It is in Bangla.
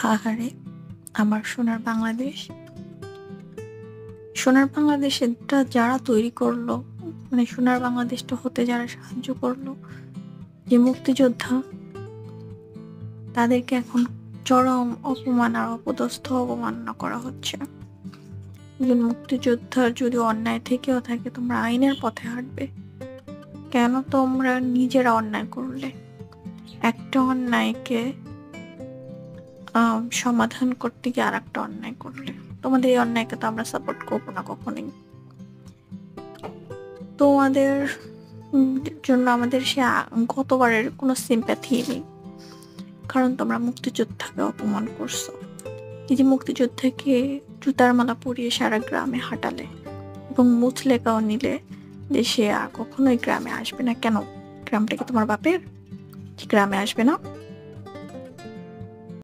হাহারে আমার সোনার বাংলাদেশ। সোনার বাংলাদেশটা যারা তৈরি করলো, মানে সোনার বাংলাদেশটা হতে যারা সাহায্য করলো, যে মুক্তিযোদ্ধা, তাদেরকে এখন চরম অপমান আর অপদস্থ অবমাননা করা হচ্ছে। একজন মুক্তিযোদ্ধার যদি অন্যায় থেকেও থাকে, তোমরা আইনের পথে হাঁটবে কেন? তোমরা নিজেরা অন্যায় করলে, একটা অন্যায়কে সমাধান করতে গিয়ে আর একটা অন্যায় করলে। তোমাদের এই অন্যায়কে তো আমরা সাপোর্ট করবো না কখনোই। তোমাদের জন্য আমাদের সে গতবারের কোনো সিম্প্যাথি নেই, কারণ তোমরা মুক্তিযোদ্ধাকে অপমান করছো। এই যে মুক্তিযোদ্ধাকে জুতার মালা পরিয়ে সারা গ্রামে হাঁটালে এবং মুচলেকাও নিলে যে সে আর কখনোই গ্রামে আসবে না। কেন? গ্রামটা কি তোমার বাপের? গ্রামে আসবে না?